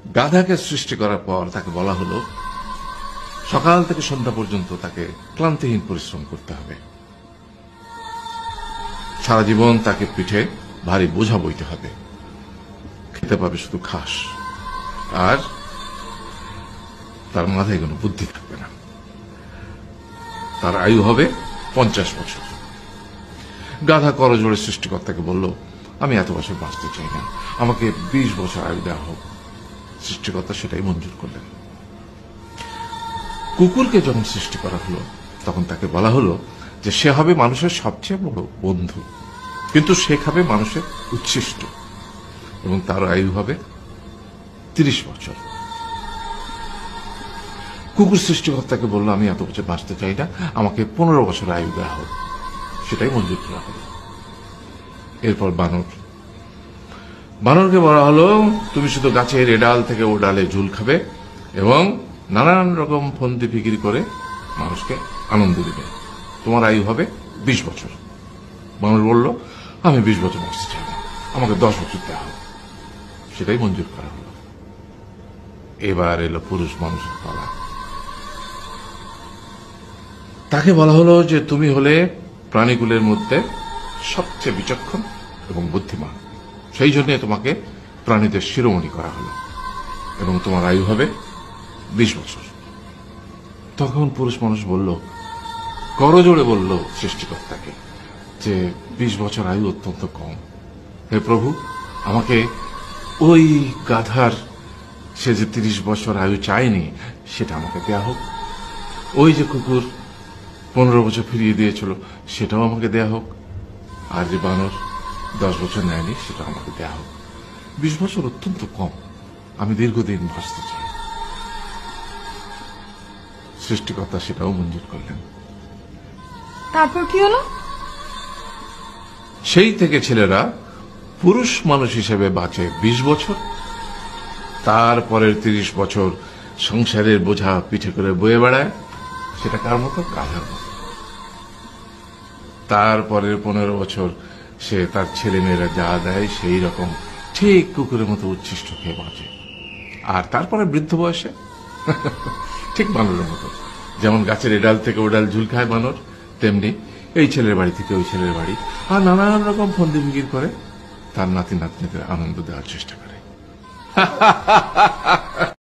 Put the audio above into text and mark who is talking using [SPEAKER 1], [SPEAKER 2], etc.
[SPEAKER 1] গাধাকে সৃষ্টি করার পর তাকে বলা হলো সকাল থেকে সন্ধ্যা পর্যন্ত তাকে ক্লান্তিহীন পরিশ্রম করতে হবে, সারা জীবন তাকে পিঠে ভারী বোঝা বইতে হবে, খেতে পাবে শুধু ঘাস, আর তার মাথায় কোনো বুদ্ধি থাকবে না। তার আয়ু হবে 50 বছর। গাধা করজোড়ে সৃষ্টিকর্তাকে বলল, আমি এত বছর বাঁচতে চাই না, আমাকে 20 বছর আয়ু দেওয়া হোক। সৃষ্টিকর্তা সেটাই মঞ্জুর করলেন। কুকুরকে যখন সৃষ্টি করা হলো তখন তাকে বলা হলো যে সে হবে মানুষের সবচেয়ে বড় বন্ধু, কিন্তু সে খাবে মানুষের উচ্ছিষ্ট, এবং তার আয়ু হবে 30 বছর। কুকুর সৃষ্টিকর্তাকে বলল, আমি এত বছর বাঁচতে চাই না, আমাকে 15 বছর আয়ু দেওয়া হোক। সেটাই মঞ্জুর করা হলো। এরপর বানরকে বলা হলো, তুমি শুধু গাছের এ ডাল থেকে ও ডালে ঝুল খাবে এবং নানান রকম ফন্দি ফিকির করে মানুষকে আনন্দ দিবে, তোমার আয়ু হবে 20 বছর। বানর বলল, আমি 20 বছর বাঁচতে চাই না, আমাকে 10 বছর দেওয়া হোক। সেটাই মঞ্জুর করা হলো। এবার এলো পুরুষ মানুষের পালা। তাকে বলা হলো যে তুমি হলে প্রাণীগুলোর মধ্যে সবচেয়ে বিচক্ষণ এবং বুদ্ধিমান, সেই জন্য তোমাকে প্রাণীদের শিরোমণি করা হলো এবং তোমার আয়ু হবে 20 বছর। তখন পুরুষ মানুষ বলল, করজোড়ে বলল সৃষ্টিকর্তাকে যে 20 বছর আয়ু অত্যন্ত কম, হে প্রভু, আমাকে ওই গাধার সে যে 30 বছর আয়ু চায়নি সেটা আমাকে দেয়া হোক, ওই যে কুকুর 15 বছর ফিরিয়ে দিয়েছিল সেটাও আমাকে দেয়া হোক, আর যে বানর 10 বছর নেয়নি সেটা আমাকে দেয়া হোক। 20 বছর অত্যন্ত কম, আমি দীর্ঘদিন বাঁচতে চাই। সৃষ্টিকর্তা সেটাও মঞ্জুর করলেন।
[SPEAKER 2] তারপর কি হলো?
[SPEAKER 1] সেই থেকে ছেলেরা পুরুষ মানুষ হিসেবে বাঁচে 20 বছর, তারপরের 30 বছর সংসারের বোঝা পিঠে করে বয়ে বেড়ায়, সেটা কার মতো? গাধার মতো। তারপরের 15 বছর সে তার ছেলে মেয়েরা যা দেয় সেই রকম ঠিক কুকুরের মতো উচ্ছিষ্ট খেয়ে বাঁচে। আর তারপরে বৃদ্ধ বয়সে ঠিক বানরের মতো, যেমন গাছের এডাল থেকে ওডাল ঝুল খায় বানর, তেমনি এই ছেলের বাড়ি থেকে ওই ছেলের বাড়ি, আর নানান রকম ফন্দি ফিকির করে তার নাতি নাতনিদের আনন্দ দেওয়ার চেষ্টা করে।